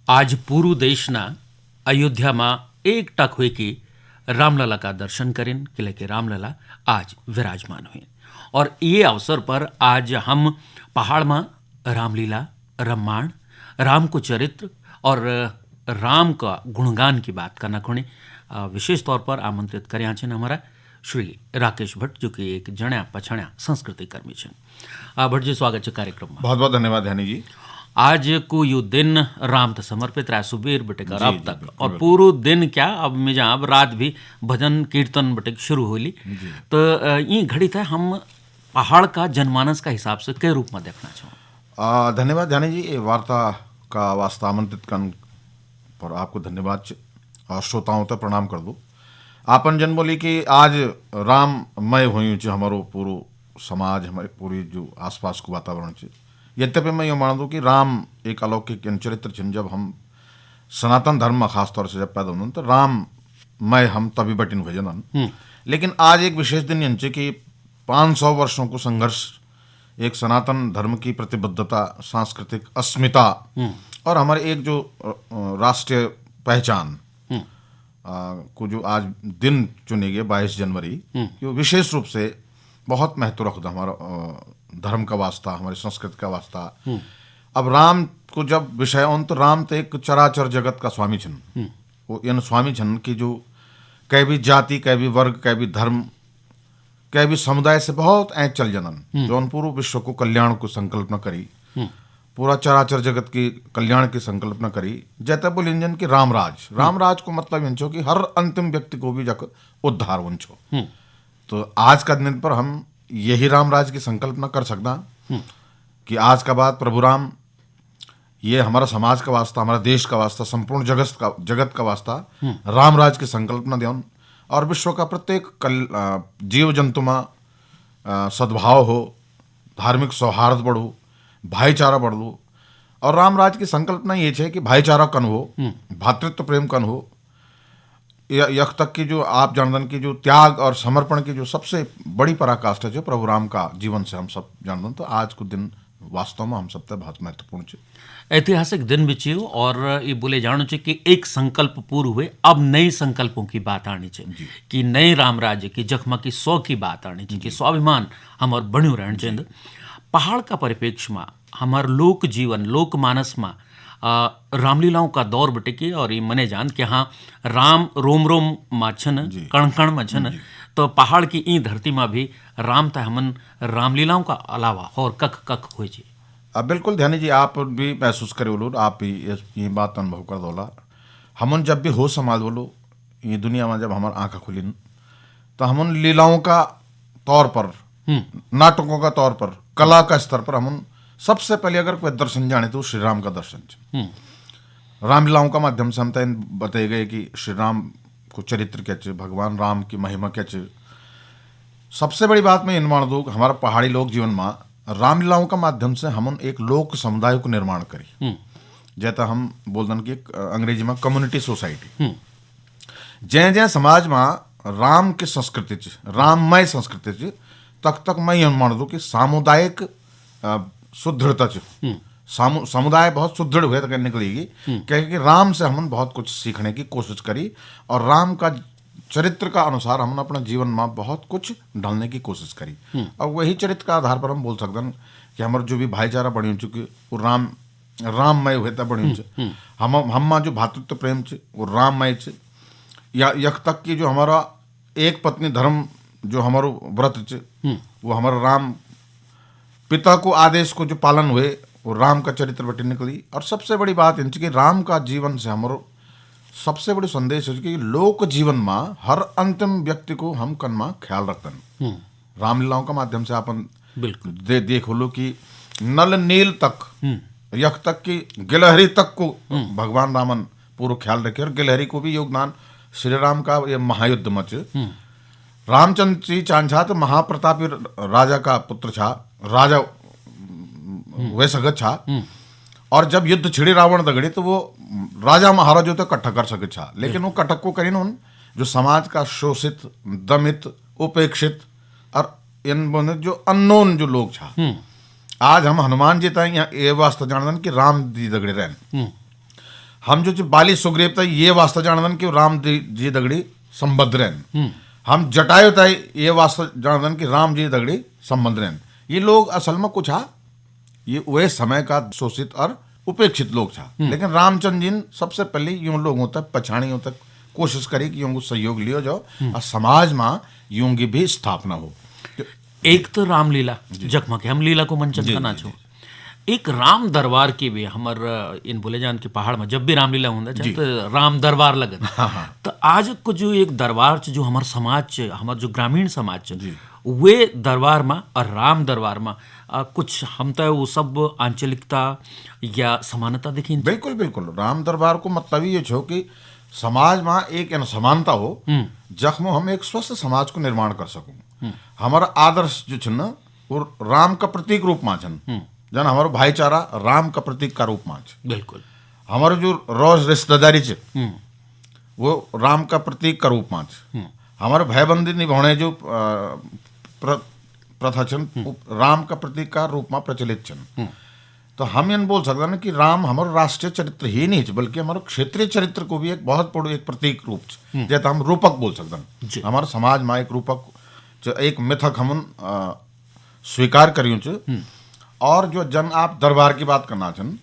आज पूरू देशना अयोध्याમાં એકટક હોય કે रामलला का दर्शन करें किले के रामलला आज विराजमान हुए। और ये अवसर पर आज हम पहाड़ में रामलीला, रामायण, राम को चरित्र और राम का गुणगान की बात करना खोने विशेष तौर पर आमंत्रित કર્યા છે हमारा श्री राकेश भट्ट, जो कि एक जण्या पछण्या संस्कृति कर्मी है। भट्ट जी, स्वागत है कार्यक्रम में। बहुत बहुत धन्यवाद ध्यानी जी। आज को यो दिन राम तक समर्पित रहा, सुबेर बटे कर अब तक, और पूरा दिन क्या अब में जहाँ अब रात भी भजन कीर्तन बटे शुरू होली। तो ये घड़ी था हम पहाड़ का जनमानस का हिसाब से के रूप में देखना चाहूँ। धन्यवाद ध्यानी जी, ये वार्ता का वास्ता आमंत्रित करने पर आपको धन्यवाद और श्रोताओं तक प्रणाम कर दो। आपन जन बोली कि आज राममय हुई हमारो पूरा समाज, हमारे पूरी जो आसपास को वातावरण है। यद्यपि मैं ये मान दूँ कि राम एक अलौकिक चरित्र छिन। जब हम सनातन धर्म में खास तौर से जब पैदा होने तो राममय हम तभी बटिन हुए जनन। लेकिन आज एक विशेष दिन यंचे कि 500 वर्षों को संघर्ष, एक सनातन धर्म की प्रतिबद्धता, सांस्कृतिक अस्मिता और हमारे एक जो राष्ट्रीय पहचान को जो आज दिन चुने गए 22 जनवरी, जो विशेष रूप से बहुत महत्व रखता हमारा धर्म का वास्ता, हमारी संस्कृति का वास्ता। अब राम को जब विषय on तो राम तो एक चराचर जगत का स्वामी छन। वो इन स्वामी छन की जो कई भी जाति, कई भी वर्ग, कई भी धर्म, कई भी समुदाय से बहुत ऐ चल जनन, जो पूरे विश्व को कल्याण को संकल्पना करी, पूरा चराचर जगत की कल्याण की संकल्पना करी। जैसे बोल इंजन की रामराज को मतलब इंचो कि हर अंतिम व्यक्ति को भी जग उद्धार उनछो। तो आज का दिन पर हम यही रामराज की संकल्पना कर सकता कि आज का बाद प्रभु राम ये हमारा समाज का वास्ता, हमारा देश का वास्ता, संपूर्ण जगत का वास्ता रामराज की संकल्पना दें और विश्व का प्रत्येक जीव जंतु में सद्भाव हो, धार्मिक सौहार्द बढ़ो, भाईचारा बढ़ो। और रामराज की संकल्पना ये है कि भाईचारा कन हो, भातृत्व प्रेम कन हो, यख तक की जो आप जानदन की जो त्याग और समर्पण की जो सबसे बड़ी पराकाष्ठा है प्रभु राम का जीवन से हम सब जानदन। तो आज को दिन वास्तव में हम सब तक बहुत महत्वपूर्ण है, ऐतिहासिक दिन भी चाहिए। और ये बोले जानो चाहिए कि एक संकल्प पूर्ण हुए, अब नए संकल्पों की बात आनी चाहिए कि नए राम राज्य की जखमा की 100 की बात आनी चाहिए कि स्वाभिमान हमार बण्यो रहना चाहिए। पहाड़ का परिप्रेक्ष्य में हमार लोक जीवन, लोक मानस में रामलीलाओं का दौर बटे के और ये मने जान कि हाँ राम रोम रोम माछन, कण कण मछन। तो पहाड़ की ई धरती में भी राम था हमन रामलीलाओं का अलावा और कख कख हुए जी। अब बिल्कुल ध्यानी जी, आप भी महसूस करे बोलो, आप भी ये बात अनुभव कर दोला। हमन जब भी हो समाज बोलो ये दुनिया में, जब हमारे आंखा खुली तो हमन लीलाओं का तौर पर, नाटकों का तौर पर, कला का स्तर पर हमन सबसे पहले अगर कोई दर्शन जाने तो श्री राम का दर्शन है। रामलीलाओं का माध्यम से हम तय बताए गए कि श्री राम को चरित्र क्या चाहिए, भगवान राम की महिमा क्या चाहिए। सबसे बड़ी बात मैं इन मान दूँ, हमारा पहाड़ी लोक जीवन में रामलीलाओं का माध्यम से हम एक लोक समुदाय को निर्माण करी। जैसा हम बोलते हैं कि अंग्रेजी में कम्युनिटी सोसाइटी। जै समाज में राम की संस्कृति, राममय संस्कृति तक मैं ये मान दूँ कि सामुदायिक सुदृढ़ता समुदाय बहुत सुदृढ़ हुए तक निकलेगी, क्योंकि राम से हम बहुत कुछ सीखने की कोशिश करी और राम का चरित्र का अनुसार हमने अपने जीवन में बहुत कुछ ढालने की कोशिश करी। और वही चरित्र का आधार पर हम बोल सकते हैं कि हमारे जो भी भाईचारा बनी हो चुकी वो राममय हुए तब बनी हो। हम जो भातृत्व प्रेम है वो राममय है। या यख तक कि जो हमारा एक पत्नी धर्म जो हमारो व्रत है वो हमारा राम पिता को आदेश को जो पालन हुए वो राम का चरित्र बटे निकली। और सबसे बड़ी बात इन कि राम का जीवन से हमारो सबसे बड़ी संदेश है कि लोक जीवन में हर अंतिम व्यक्ति को हम कन में ख्याल रखते हैं। रामलीलाओं का माध्यम से अपन बिल्कुल देख लो कि नल नील तक, यख तक कि गिलहरी तक को भगवान रामन पूरा ख्याल रखे। और गिलहरी को भी योगदान श्री राम का ये महायुद्ध में रामचंद्र जी चांछा तो महाप्रतापी राजा का पुत्र छा, राजा वे सगत छा। और जब युद्ध छिड़ी रावण दगड़ी तो वो राजा महाराजों तो कट्ठा कर सके छा, लेकिन वो कटक को करीन उन जो समाज का शोषित, दमित, उपेक्षित और इन जो अननोन जो लोग छा। आज हम हनुमान जी तक ये वास्ते जानते कि राम जी दगड़े रहन। हम जो बाली सुग्रीव तय ये वास्ता जानदन कि राम जी दगड़ी संबद्ध रहन, हम जटायु तय ये वास्ता जानदन कि राम जी दगड़ी संबंध रहन। ये लोग असल में कुछ ये वह समय का शोषित और उपेक्षित लोग था, लेकिन रामचंद्र जी ने सबसे पहले यूं लोगों तक पछाणियों तक कोशिश करी कि यूं को सहयोग लियो जाओ और समाज में यूं की भी स्थापना हो। एक तो रामलीला जखमा के हम लीला को मंचन करना छो, एक राम दरबार की भी हमर इन बोले जान के पहाड़ में जब भी रामलीला होता चाहे तो राम दरबार लगन। तो आज को जो एक दरबार जो हमार समाज हमार जो ग्रामीण समाज वे दरबार में और राम दरबार में कुछ हम तो वो सब आंचलिकता या समानता देखी। बिल्कुल बिल्कुल, राम दरबार को मतलब ये छो कि समाज में एक समानता हो जख्मो हम एक स्वस्थ समाज को निर्माण कर सकूं। हमारा आदर्श जो छन वो राम का प्रतीक रूप में छन, जन हमारो भाईचारा राम का प्रतीक का रूप में छ। बिल्कुल, हमारो जो रोज रिश्तेदारी छ वो राम का प्रतीक का रूप में छ। हमारे भाईबंदी निभाने जो प्रथा छन राम का प्रतीक का रूप में प्रचलित छन। तो हम ये बोल सकते हैं कि राम हमारा राष्ट्रीय चरित्र ही नहीं है बल्कि हमारे क्षेत्रीय चरित्र को भी एक बहुत बड़ो एक प्रतीक रूप है, जैसे हम रूपक बोल सकते हैं। हमारे समाज में एक रूपक एक मिथक हम स्वीकार करियो। और जो जन आप दरबार की बात करना चन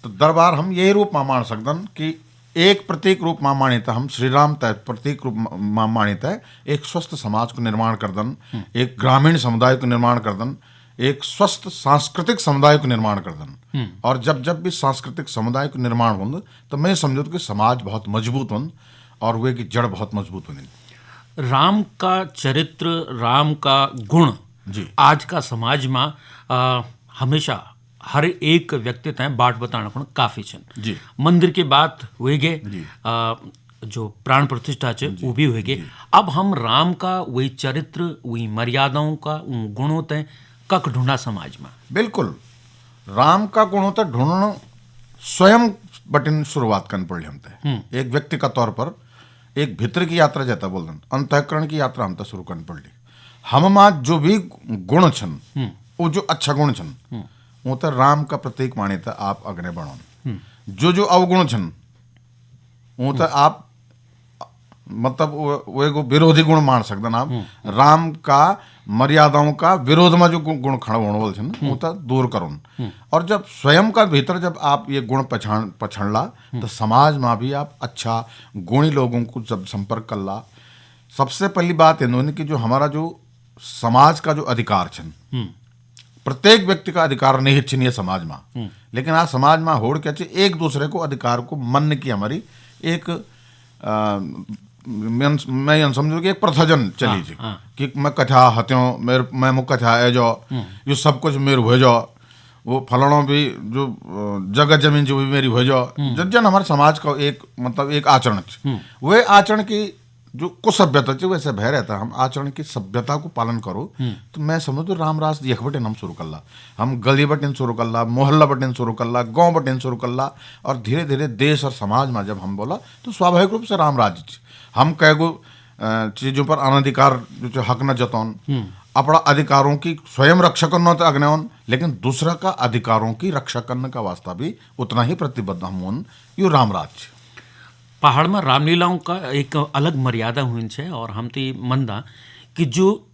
तो दरबार हम यही रूप में मान सकते हैं कि एक प्रतीक रूप में मानित हम श्री राम तय प्रतीक रूप में मानित है एक स्वस्थ समाज को निर्माण कर दन, एक ग्रामीण समुदाय को निर्माण कर दन, एक स्वस्थ सांस्कृतिक समुदाय को निर्माण कर दन। और जब भी सांस्कृतिक समुदाय को निर्माण हो तो मैं समझो कि समाज बहुत मजबूत हो और वे की जड़ बहुत मजबूत हो। राम का चरित्र राम का गुण जी आज का समाज में हमेशा हर एक व्यक्ति तय बाट बताना पण काफी छन जी। मंदिर की बात हुए गे, जो प्राण प्रतिष्ठा है वो भी हुए गे। अब हम राम का वही चरित्र वही मर्यादाओं का गुणों तय कक ढूंढा समाज में। बिल्कुल, राम का गुणों तक ढूंढना स्वयं बटन शुरुआत करनी पड़ी हम तय। एक व्यक्ति का तौर पर एक भीतर की यात्रा जाता बोल अंतःकरण की यात्रा हम तक शुरू करनी पड़ी। हम जो भी गुण छन वो जो अच्छा गुण छन वो तो राम का प्रतीक माने था आप अग्नि बढ़ो। जो अवगुण छन वो तो आप मतलब वो विरोधी गुण मान सकते आप। राम का मर्यादाओं का विरोध में जो गुण खड़ा होने वाले छन वो तो दूर करो। और जब स्वयं का भीतर जब आप ये गुण पछाणला तो समाज में भी आप अच्छा गुणी लोगों को जब संपर्क कर ला। सबसे पहली बात है कि जो हमारा जो समाज का जो अधिकार छन प्रत्येक व्यक्ति का अधिकार नहीं छीनिए समाज में, लेकिन आज समाज में होड़ क्या चाहिए एक दूसरे को अधिकार को मन की हमारी एक मैं यन समझू कि एक प्रथाजन चली जी कि मैं कथा हत्यों मैं मुख कथा है जो ये सब कुछ मेरे हो जाओ वो फलाना भी जो जगह जमीन जो भी मेरी हो जाओ। जन हमारे समाज का एक मतलब एक आचरण वह आचरण की जो कुछ सभ्यता चाहिए वैसे भय रहता है। हम आचरण की सभ्यता को पालन करो तो मैं समझ तो राम राज यख बटन हम शुरू कर ला, हम गली बटन शुरू कर ला, मोहल्ला बटन शुरू कर ला, गांव बटन शुरू कर ला। और धीरे धीरे देश और समाज में जब हम बोला तो स्वाभाविक रूप से राम राज्य हम कईगो चीजों पर अनधिकार जो हक न जतौन अपना अधिकारों की स्वयं रक्षा करना तो अग्नौन, लेकिन दूसरा का अधिकारों की रक्षा करने का वास्ता भी उतना ही प्रतिबद्ध हम यो राम राज्य। पहाड़ में रामलीलाओं का एक अलग मर्यादा हुई है और हम तो मनदा कि जो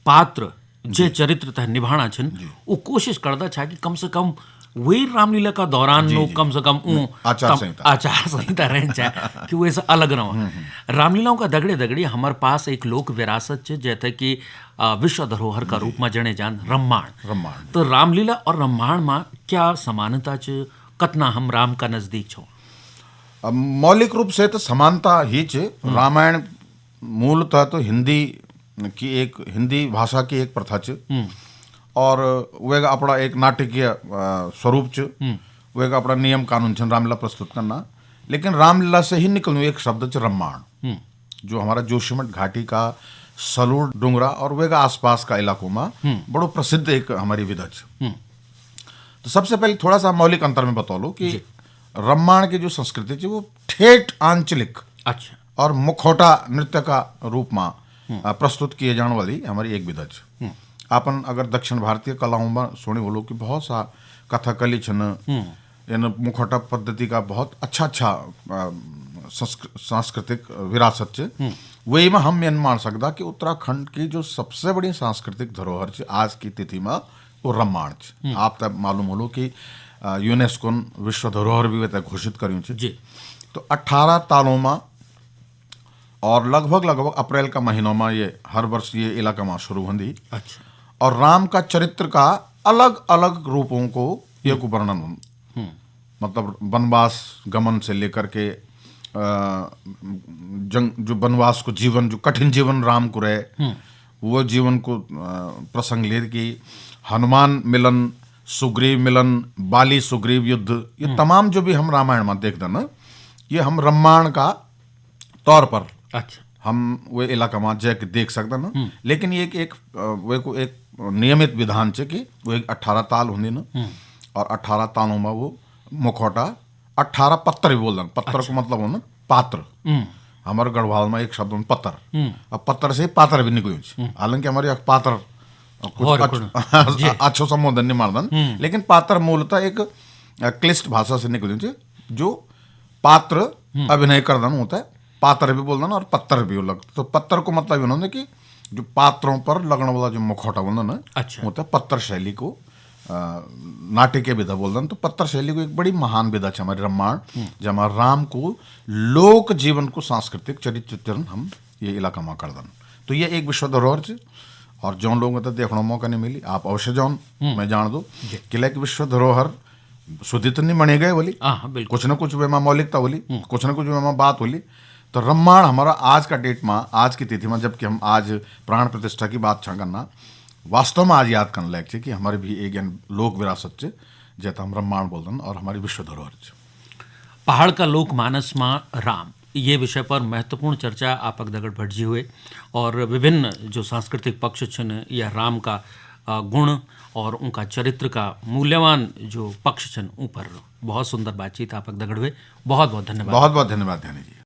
पात्र जे चरित्र तह निभाना छन वो कोशिश करता छा कि कम से कम वही रामलीला का दौरान नो कम से कम आचार संहिता रहना चाहे कि वो ऐसा अलग ना हो। रामलीलाओं का दगड़े दगड़ी हमारे पास एक लोक विरासत है जैसे कि विश्व धरोहर का रूप में जने जान रम्माण। तो रामलीला और रम्माण में क्या समानता च कतना हम राम का नजदीक छो? मौलिक रूप से तो समानता ही च। रामायण मूलतः तो हिंदी भाषा की एक प्रथा च और वह अपना एक नाटकीय स्वरूप च, वह अपना नियम कानून छन रामलीला प्रस्तुत करना। लेकिन रामलीला से ही निकलने एक शब्द च रम्माण जो हमारा जोशीमठ घाटी का सलूर डुंगरा और वह आसपास का इलाकों में बड़ो प्रसिद्ध एक हमारी विधा च। तो सबसे पहले थोड़ा सा मौलिक अंतर में बता लो कि रम्माण की जो संस्कृति है वो ठेठ आंचलिक अच्छा और मुखौटा नृत्य का रूप में प्रस्तुत किए जाने वाली हमारी एक विधा है। अपन अगर दक्षिण भारतीय कलाओं में सुने बोलो कि बहुत सा कथकली छन इन मुखौटा पद्धति का बहुत अच्छा सांस्कृतिक विरासत च वही में हम ये मान सकता कि उत्तराखंड की जो सबसे बड़ी सांस्कृतिक धरोहर च आज की तिथि में वो रामायण च। आप तब मालूम होलो कि यूनेस्को विश्व धरोहर भी वे घोषित करूँ च। तो 18 तालों में और लगभग अप्रैल का महीनों में ये हर वर्ष ये इलाका में शुरू होंगी। अच्छा। और राम का चरित्र का अलग अलग रूपों को ये को वर्णन हो, मतलब वनवास गमन से लेकर के जो वनवास को जीवन, जो कठिन जीवन राम को रहे वो जीवन को प्रसंग ले कि हनुमान मिलन, सुग्रीव मिलन, बाली सुग्रीव युद्ध, ये तमाम जो भी हम रामायण में देखते ना, ये हम रामायण का तौर पर अच्छा हम वे इलाका में जाके देख सकते ना। लेकिन ये एक वे को एक नियमित विधान है कि वो 18 ताल होंगे ना, और 18 तालों में वो मुखौटा 18 पत्तर भी बोल दें। पत्तर को मतलब हो ना पात्र, हमारे गढ़वाल में एक शब्द पत्तर, अब पत्तर से पात्र भी निकले। हालांकि हमारे पात्र कुछ अच्छो संबोधन नहीं मारदन, लेकिन पात्र मूलतः एक क्लिष्ट भाषा से निकले जो पात्र अभिनय करदन होता है। पात्र भी बोलना और पत्थर भी लग, तो पत्थर को मतलब इन्होंने कि जो पात्रों पर लगने वाला जो मुखौटा बोलना ना, अच्छा, होता है पत्थर शैली को नाट्य के विधा बोलते हैं। तो पत्थर शैली को एक बड़ी महान विधा है हमारे रामायण, जब हमारे राम को लोक जीवन को सांस्कृतिक चरित्र चित्रण हम ये इलाका में कर दें। तो ये एक विश्व धरोहर है और जो लोगों को देखने मौका नहीं मिली, आप अवश्य जाओ। मैं जान दो किला की विश्व धरोहर शुद्धित नहीं बने गए बोली, कुछ न कुछ वे मौलिकता बोली, कुछ न कुछ वे बात बोली। तो रामायण हमारा आज का डेट में, आज की तिथि में, जबकि हम आज प्राण प्रतिष्ठा की बात करना, वास्तव में आज याद करने लायक है कि हमारे भी एक लोक विरासत है जैसा हम रामायण बोलते हैं और हमारी विश्व धरोहर है। पहाड़ का लोक मानस में राम, ये विषय पर महत्वपूर्ण चर्चा आपक दगड़ भट्ट जी हुए और विभिन्न जो सांस्कृतिक पक्ष छन या राम का गुण और उनका चरित्र का मूल्यवान जो पक्ष छन ऊपर बहुत सुंदर बातचीत आपक दगड़ हुए। बहुत बहुत धन्यवाद। बहुत बहुत धन्यवाद ध्यानी जी।